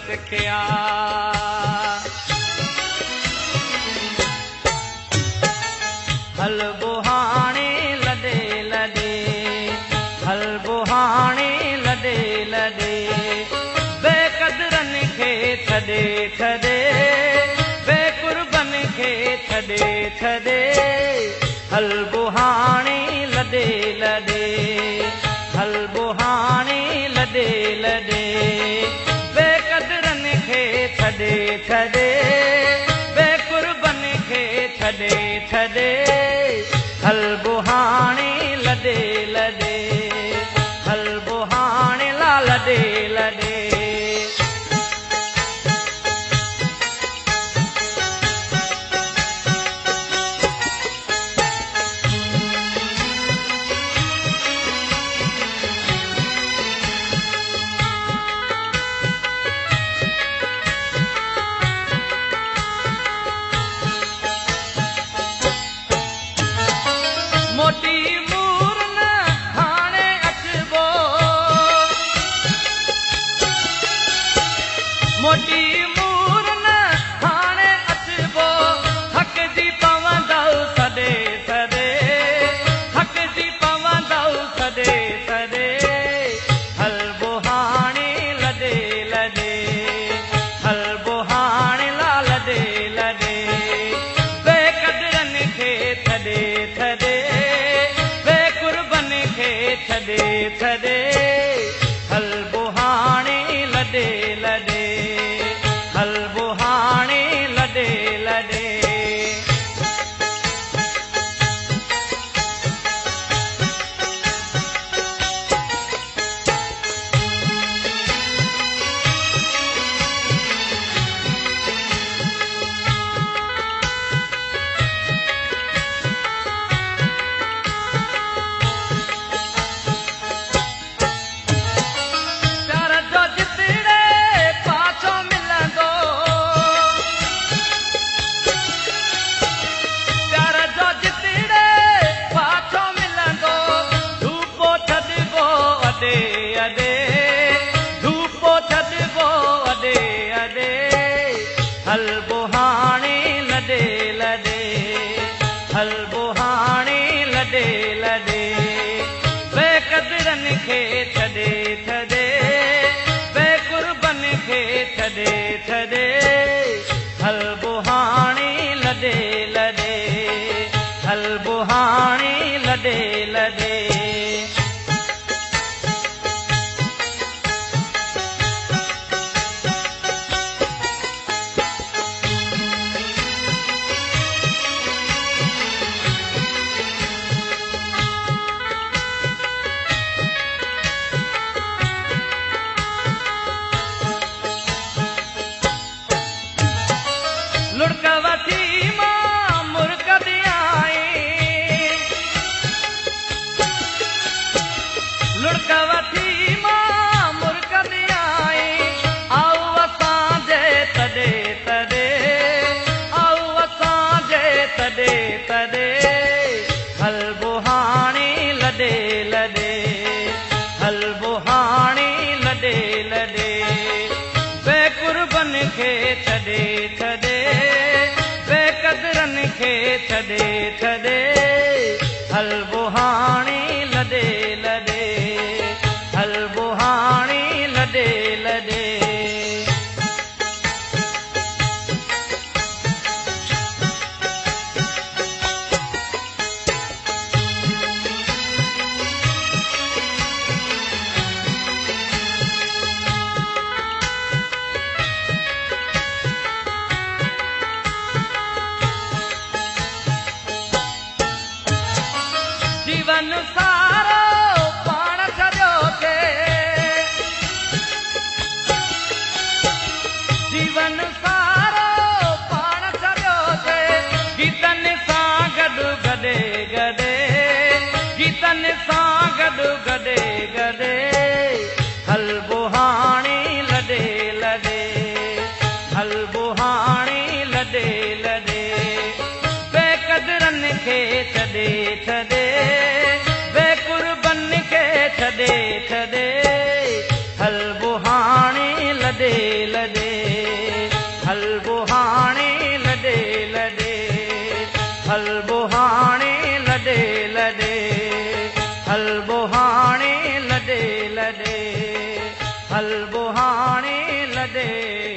सिखिया। हल बुहाणे लॾे लॾे, हल बुहाणे लॾे लॾे, बेक़दरनि खे छॾे छॾे, बेकुर्बन खे छॾे छॾे। हल बुहाणे लॾे लॾे, हल बुहाणे लॾे लॾे, बेक़दरनि खे छॾे छॾे, बेकुर्बन खे छॾे छॾे। हल बुहाणे लॾे लॾे, हल बुहाणे ला लॾे लॾे। मोटी मूर न हाणे अचबो, मोटी मूर न हाणे अचबो, हक़ जी पवंदव सॾे सॾे, हक़ जी पवंदव सॾे सॾे। हल बुहाणे लॾे लॾे, हल बुहाणे ला लॾे लॾे, बेक़दरनि खे छॾे छॾे, छॾे छॾे। हल बुहाणे लॾे लॾे, हल बुहाणे लॾे लॾे। हल बुहाणे लॾे लॾे, हल बुहाणे लॾे लॾे, बेक़दरनि खे छॾे छॾे, बेकुर्बन खे छॾे छॾे। हल बुहाणे लॾे लॾे, हल बुहाणे लॾे लॾे। लुड़क वठी मां मुर्कद आई, लुड़क वठी मां मुर्कद आई, आओ असांजे तॾे तॾे, आओ असांजे तॾे तॾे। हल बुहाणे लॾे लॾे, हल बुहाणे लॾे लॾे, बेकुर्बन खे छॾे छॾे, बेक़दरनि खे छॾे छॾे। हल बुहाणे लॾे लॾे, हल बुहाणे लॾे लॾे। जीवन सारो पाण छॾियो थे, जीवन सारो पाण छॾियो थे, गीतनि सां गॾु गॾे गॾे, गीतनि सां गॾु गॾे गॾे। हल बुहाणे लॾे लॾे, हल बुहाणे लॾे लॾे, बेक़दरनि खे छॾे छॾे, बेकुर्बन खे छॾे छॾे। हल बुहाणे लॾे लॾे, लॾे हल बुहाणी लॾे